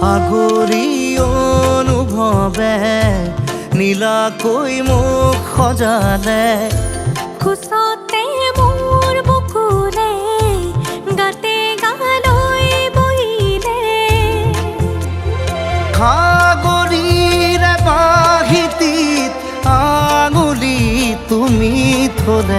আগৰি অনুভৱে নীলাকৈ মোক সজালে, খোজতে মোৰ বুকুলে গাতে গালৈ বহিলে। সাগৰীৰে বাহিতিত আঙুলি তুমি থলে,